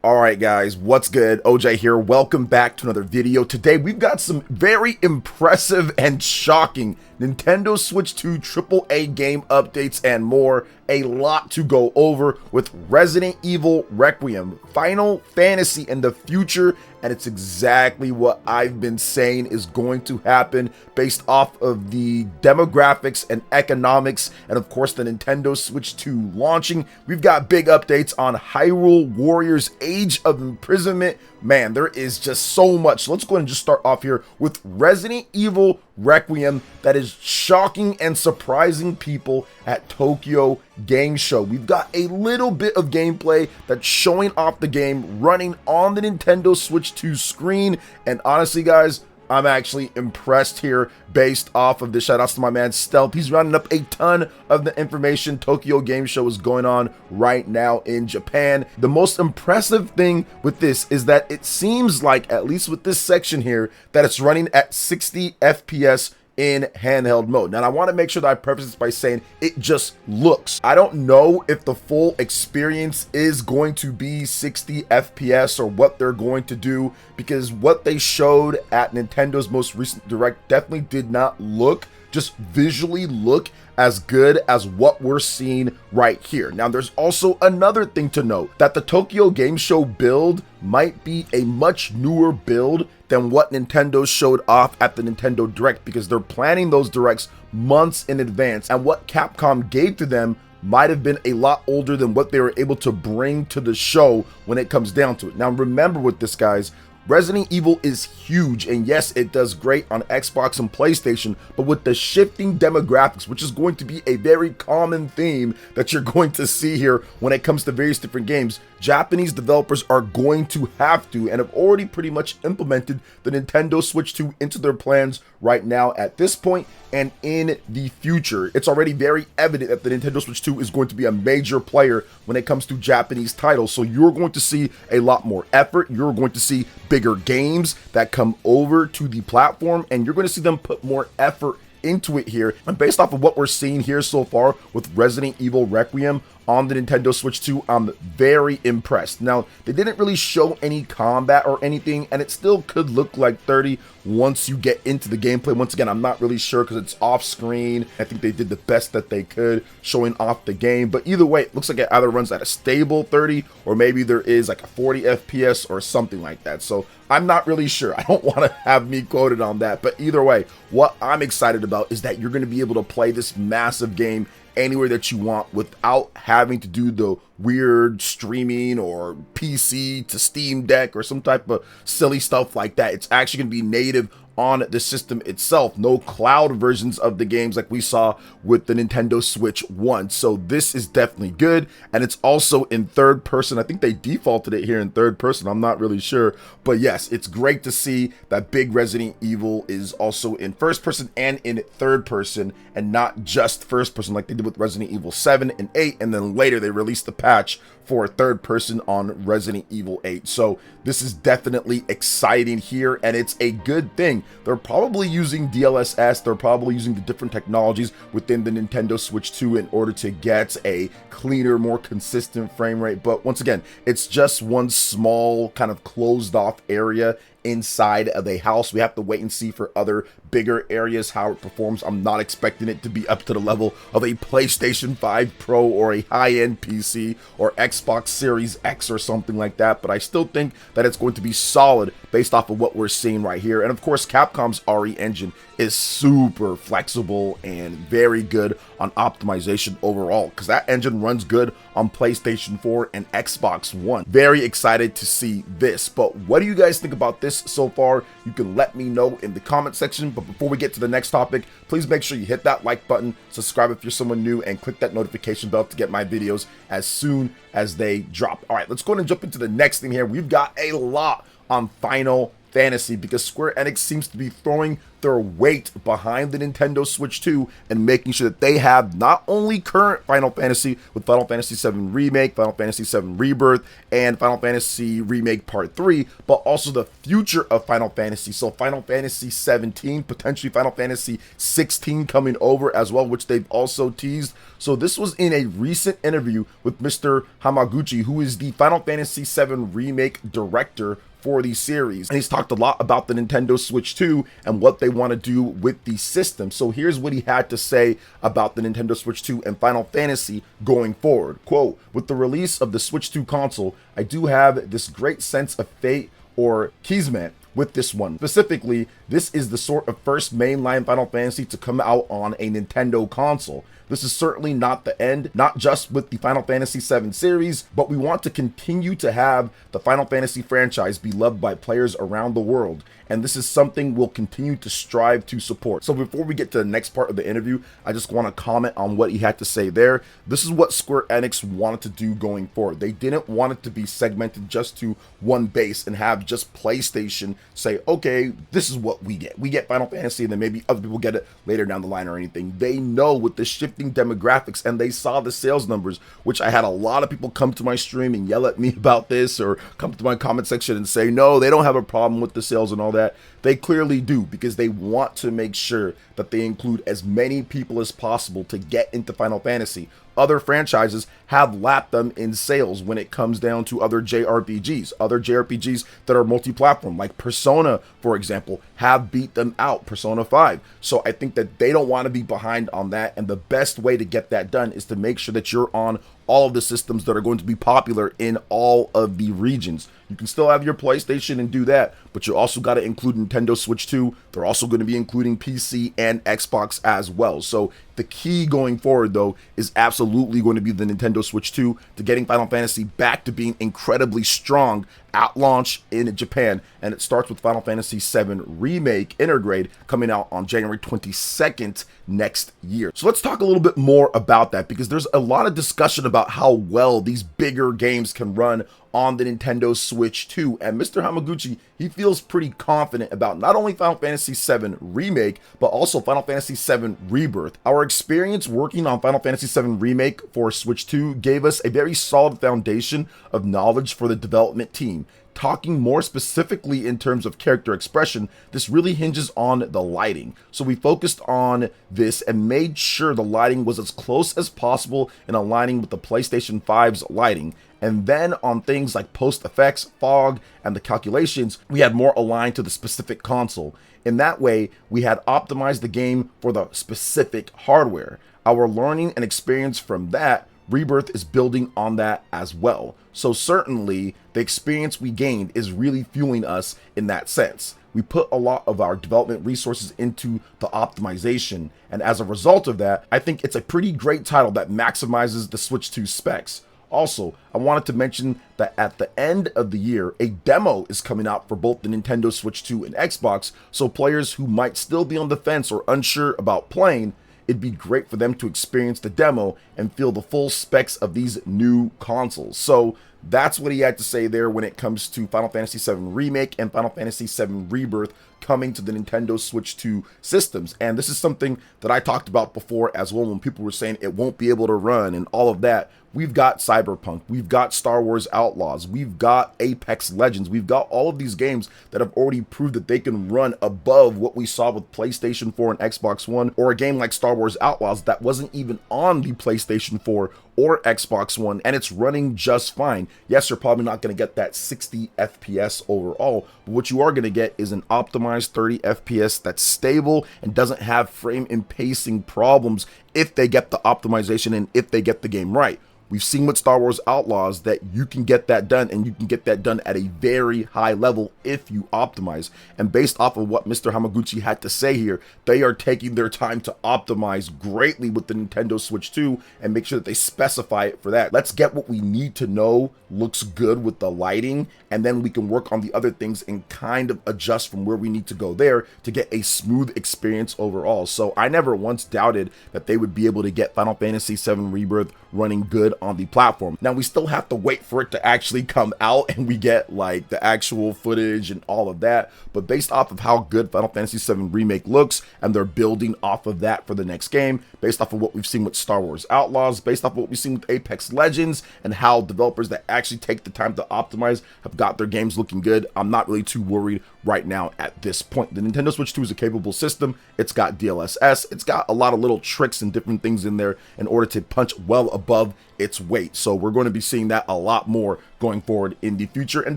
Alright guys, what's good? OJ here. Welcome back to another video. Today we've got some very impressive and shocking Nintendo Switch 2 AAA game updates and more. A lot to go over with Resident Evil Requiem, Final Fantasy in the future, and it's exactly what I've been saying is going to happen based off of the demographics and economics, and of course the Nintendo Switch 2 launching. We've got big updates on Hyrule Warriors Age of Imprisonment. Man, there is just so much. Let's go ahead and just start off here with Resident Evil Requiem that is shocking and surprising people at Tokyo Game Show. We've got a little bit of gameplay that's showing off the game running on the Nintendo Switch 2 screen, and honestly guys, I'm actually impressed here based off of this. Shout outs to my man Stealth. He's rounding up a ton of the information. Tokyo Game Show is going on right now in Japan. The most impressive thing with this is that it seems like, at least with this section here, that it's running at 60 FPS in handheld mode. Now I want to make sure that I preface this by saying it just looks. I don't know if the full experience is going to be 60 FPS or what they're going to do, because what they showed at Nintendo's most recent direct definitely did not look, just visually look, as good as what we're seeing right here. Now there's also another thing to note, that the Tokyo Game Show build might be a much newer build than what Nintendo showed off at the Nintendo Direct, because they're planning those directs months in advance, and what Capcom gave to them might have been a lot older than what they were able to bring to the show when it comes down to it. Now remember with this guys, Resident Evil is huge, and yes, it does great on Xbox and PlayStation, but with the shifting demographics, which is going to be a very common theme that you're going to see here when it comes to various different games, Japanese developers are going to have to, and have already pretty much implemented the Nintendo Switch 2 into their plans right now at this point and in the future. It's already very evident that the Nintendo Switch 2 is going to be a major player when it comes to Japanese titles, so you're going to see a lot more effort, you're going to see bigger games that come over to the platform, and you're going to see them put more effort into it here. And based off of what we're seeing here so far with Resident Evil Requiem on the Nintendo Switch 2, I'm very impressed. Now, they didn't really show any combat or anything, and it still could look like 30 once you get into the gameplay. Once again, I'm not really sure because it's off screen. I think they did the best that they could showing off the game, but either way, it looks like it either runs at a stable 30 or maybe there is like a 40 FPS or something like that. So I'm not really sure. I don't want to have me quoted on that, but either way, what I'm excited about is that you're going to be able to play this massive game anywhere that you want without having to do the weird streaming or PC to Steam Deck or some type of silly stuff like that. It's actually going to be native on the system itself. No cloud versions of the games like we saw with the Nintendo Switch 1. So this is definitely good, and it's also in third person. I think they defaulted it here in third person. I'm not really sure, but yes, it's great to see that big Resident Evil is also in first person and in third person, and not just first person like they did with Resident Evil 7 and 8, and then later they released the patch for third person on Resident Evil 8. So this is definitely exciting here, and it's a good thing. They're probably using DLSS, they're probably using the different technologies within the Nintendo Switch 2 in order to get a cleaner, more consistent frame rate. But once again, it's just one small kind of closed off area inside of a house. We have to wait and see for other bigger areas how it performs. I'm not expecting it to be up to the level of a PlayStation 5 Pro or a high-end PC or Xbox Series X or something like that, but I still think that it's going to be solid based off of what we're seeing right here. And of course, Capcom's RE engine is super flexible and very good on optimization overall, because that engine runs good on PlayStation 4 and Xbox One. Very excited to see this. But what do you guys think about this so far? You can let me know in the comment section. But before we get to the next topic, please make sure you hit that like button, subscribe if you're someone new, and click that notification bell to get my videos as soon as they drop. All right, let's go ahead and jump into the next thing here. We've got a lot on Final Fantasy, because Square Enix seems to be throwing their weight behind the Nintendo Switch 2 and making sure that they have not only current Final Fantasy with Final Fantasy VII Remake, Final Fantasy VII Rebirth, and Final Fantasy Remake Part 3, but also the future of Final Fantasy. So Final Fantasy 17, potentially Final Fantasy 16 coming over as well, which they've also teased. So this was in a recent interview with Mr. Hamaguchi, who is the Final Fantasy VII Remake director for the series, and he's talked a lot about the Nintendo Switch 2 and what they want to do with the system. So here's what he had to say about the Nintendo Switch 2 and Final Fantasy going forward. Quote, "With the release of the Switch 2 console, I do have this great sense of fate or kismet with this one. Specifically, this is the sort of first mainline Final Fantasy to come out on a Nintendo console. This is certainly not the end, not just with the Final Fantasy VII series, but we want to continue to have the Final Fantasy franchise be loved by players around the world, and this is something we'll continue to strive to support." So before we get to the next part of the interview, I just want to comment on what he had to say there. This is what Square Enix wanted to do going forward. They didn't want it to be segmented just to one base and have just PlayStation say, okay, this is what we get. We get Final Fantasy, and then maybe other people get it later down the line or anything. They know with the shifting demographics, and they saw the sales numbers, which I had a lot of people come to my stream and yell at me about this, or come to my comment section and say, no, they don't have a problem with the sales and all that. They clearly do, because they want to make sure that they include as many people as possible to get into Final Fantasy. Other franchises have lapped them in sales when it comes down to other JRPGs. Other JRPGs that are multi-platform, like Persona, for example, have beat them out, Persona 5. So I think that they don't want to be behind on that, and the best way to get that done is to make sure that you're on all of the systems that are going to be popular in all of the regions. You can still have your PlayStation and do that, but you also got to include Nintendo Switch 2. They're also going to be including PC and Xbox as well. So the key going forward, though, is absolutely going to be the Nintendo Switch 2 to getting Final Fantasy back to being incredibly strong at launch in Japan. And it starts with Final Fantasy VII Remake Intergrade coming out on January 22nd next year. So let's talk a little bit more about that, because there's a lot of discussion about how well these bigger games can run on the Nintendo Switch 2, and Mr. Hamaguchi, he feels pretty confident about not only Final Fantasy VII Remake, but also Final Fantasy VII Rebirth. Our experience working on Final Fantasy VII Remake for Switch 2 gave us a very solid foundation of knowledge for the development team. Talking more specifically in terms of character expression, this really hinges on the lighting. So we focused on this and made sure the lighting was as close as possible in aligning with the PlayStation 5's lighting. And then on things like post effects, fog, and the calculations, we had more aligned to the specific console. In that way, we had optimized the game for the specific hardware. Our learning and experience from that, Rebirth is building on that as well. So certainly, the experience we gained is really fueling us in that sense. We put a lot of our development resources into the optimization, and as a result of that, I think it's a pretty great title that maximizes the Switch 2 specs. Also, I wanted to mention that at the end of the year, a demo is coming out for both the Nintendo Switch 2 and Xbox, so players who might still be on the fence or unsure about playing, it'd be great for them to experience the demo and feel the full specs of these new consoles. So that's what he had to say there when it comes to Final Fantasy VII Remake and Final Fantasy VII Rebirth coming to the Nintendo Switch 2 systems. And this is something that I talked about before as well, when people were saying it won't be able to run and all of that. We've got Cyberpunk, we've got Star Wars Outlaws, we've got Apex Legends, we've got all of these games that have already proved that they can run above what we saw with PlayStation 4 and Xbox One, or a game like Star Wars Outlaws that wasn't even on the PlayStation 4 or Xbox One, and it's running just fine. Yes, you're probably not going to get that 60 FPS overall, but what you are going to get is an optimized 30 FPS that's stable and doesn't have frame and pacing problems if they get the optimization and if they get the game right. We've seen with Star Wars Outlaws that you can get that done, and you can get that done at a very high level if you optimize. And based off of what Mr. Hamaguchi had to say here, they are taking their time to optimize greatly with the Nintendo Switch 2 and make sure that they specify it for that. Let's get what we need to know looks good with the lighting, and then we can work on the other things and kind of adjust from where we need to go there to get a smooth experience overall. So I never once doubted that they would be able to get Final Fantasy VII Rebirth running good on the platform. Now, we still have to wait for it to actually come out and we get like the actual footage and all of that, but based off of how good Final Fantasy VII Remake looks, and they're building off of that for the next game, based off of what we've seen with Star Wars Outlaws, based off of what we've seen with Apex Legends, and how developers that actually take the time to optimize have got their games looking good, I'm not really too worried right now at this point. The Nintendo Switch 2 is a capable system. It's got DLSS. It's got a lot of little tricks and different things in there in order to punch well above its weight. So we're going to be seeing that a lot more going forward in the future, and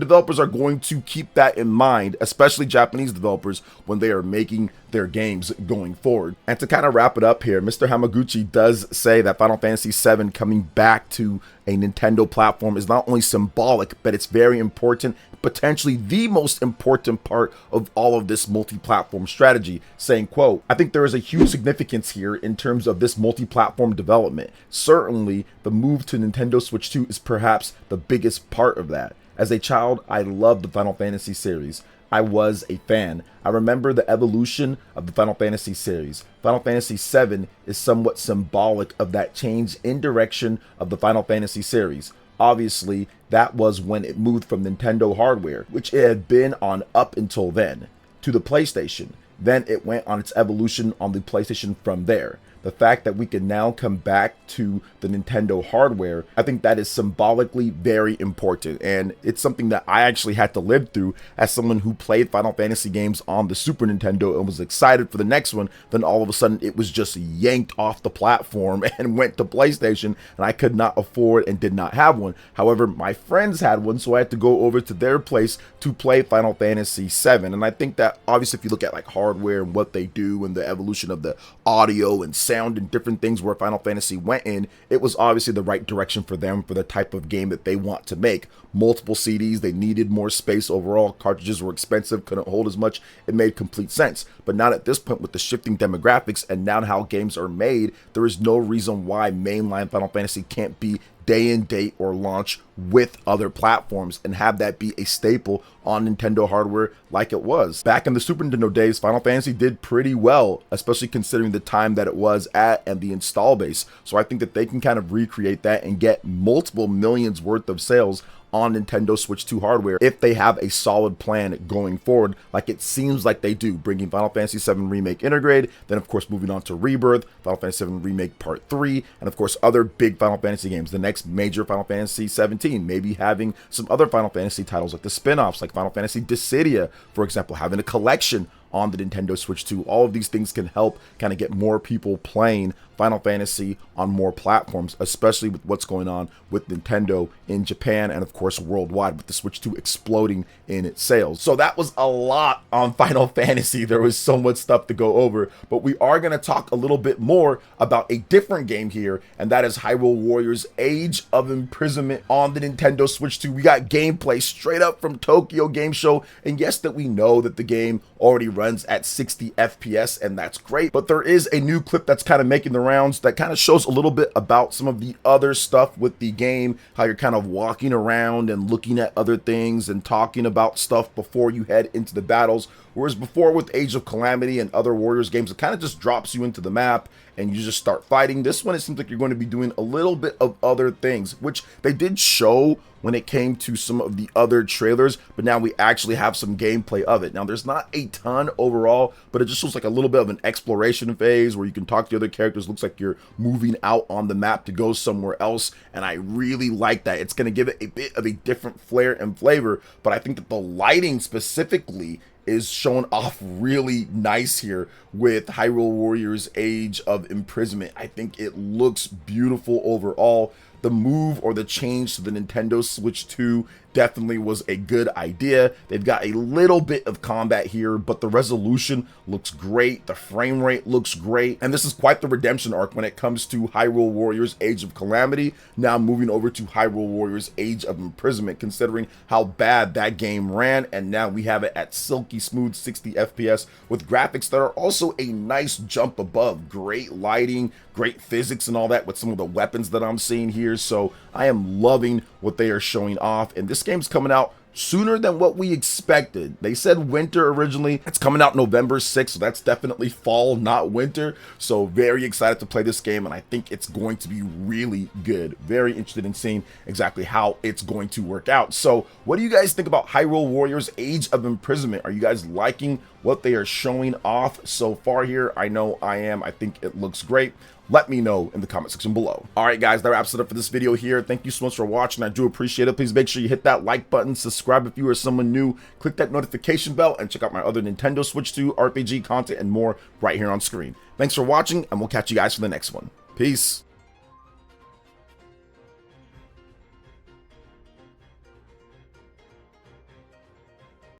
developers are going to keep that in mind, especially Japanese developers, when they are making their games going forward. And to kind of wrap it up here, Mr. Hamaguchi does say that Final Fantasy VII coming back to a Nintendo platform is not only symbolic, but it's very important, potentially the most important part of all of this multi-platform strategy, saying, quote, "I think there is a huge significance here in terms of this multi-platform development. Certainly, the move to Nintendo Switch 2 is perhaps the biggest part of that. As a child, I loved the Final Fantasy series. I was a fan. I remember the evolution of the Final Fantasy series. Final Fantasy VII is somewhat symbolic of that change in direction of the Final Fantasy series. Obviously, that was when it moved from Nintendo hardware, which it had been on up until then, to the PlayStation. Then it went on its evolution on the PlayStation from there. The fact that we can now come back to the Nintendo hardware, I think that is symbolically very important, and it's something that I actually had to live through as someone who played Final Fantasy games on the Super Nintendo and was excited for the next one. Then all of a sudden it was just yanked off the platform and went to PlayStation, and I could not afford and did not have one. However, my friends had one, so I had to go over to their place to play Final Fantasy VII, and I think that obviously if you look at like hardware and what they do and the evolution of the audio and sound and different things where Final Fantasy went in, it was obviously the right direction for them for the type of game that they want to make. Multiple CDs, they needed more space overall, cartridges were expensive, couldn't hold as much, it made complete sense. But not at this point with the shifting demographics and now how games are made, there is no reason why mainline Final Fantasy can't be day and date or launch with other platforms and have that be a staple on Nintendo hardware like it was. Back in the Super Nintendo days, Final Fantasy did pretty well, especially considering the time that it was at and the install base. So I think that they can kind of recreate that and get multiple millions worth of sales on Nintendo Switch 2 hardware if they have a solid plan going forward, like it seems like they do, bringing Final Fantasy VII Remake integrated, then of course moving on to Rebirth, Final Fantasy VII Remake Part 3, and of course other big Final Fantasy games, the next major Final Fantasy 17, maybe having some other Final Fantasy titles like the spin-offs, like Final Fantasy Dissidia, for example, having a collection on the Nintendo Switch 2. All of these things can help kind of get more people playing Final Fantasy on more platforms, especially with what's going on with Nintendo in Japan and of course worldwide, with the Switch 2 exploding in its sales. So that was a lot on Final Fantasy. There was so much stuff to go over, but we are going to talk a little bit more about a different game here, and that is Hyrule Warriors Age of Imprisonment on the Nintendo Switch 2. We got gameplay straight up from Tokyo Game Show, and yes, that we know that the game already runs at 60 FPS, and that's great, but there is a new clip that's kind of making the rounds that kind of shows a little bit about some of the other stuff with the game, how you're kind of walking around and looking at other things and talking about stuff before you head into the battles. Whereas before with Age of Calamity and other Warriors games, it kind of just drops you into the map and you just start fighting. This one, it seems like you're going to be doing a little bit of other things, which they did show when it came to some of the other trailers, but now we actually have some gameplay of it. Now, there's not a ton overall, but it just looks like a little bit of an exploration phase where you can talk to other characters. Looks like you're moving out on the map to go somewhere else, and I really like that. It's going to give it a bit of a different flair and flavor, but I think that the lighting specifically is shown off really nice here with Hyrule Warriors Age of Imprisonment. I think it looks beautiful overall. The move or the change to the Nintendo Switch 2 definitely was a good idea. They've got a little bit of combat here, but the resolution looks great. The frame rate looks great. And this is quite the redemption arc when it comes to Hyrule Warriors Age of Calamity. Now moving over to Hyrule Warriors Age of Imprisonment, considering how bad that game ran. And now we have it at silky smooth 60 FPS with graphics that are also a nice jump above. Great lighting, great physics and all that with some of the weapons that I'm seeing here. So I am loving what they are showing off. And this game's coming out sooner than what we expected. They said winter originally. It's coming out November 6th, so that's definitely fall, not winter. So very excited to play this game, and I think it's going to be really good. Very interested in seeing exactly how it's going to work out. So what do you guys think about Hyrule Warriors Age of Imprisonment? Are you guys liking what they are showing off so far here? I know I am. I think it looks great. Let me know in the comment section below. All right, guys, that wraps it up for this video here. Thank you so much for watching. I do appreciate it. Please make sure you hit that like button, subscribe if you are someone new, click that notification bell, and check out my other Nintendo Switch 2 RPG content and more right here on screen. Thanks for watching, and we'll catch you guys for the next one. Peace.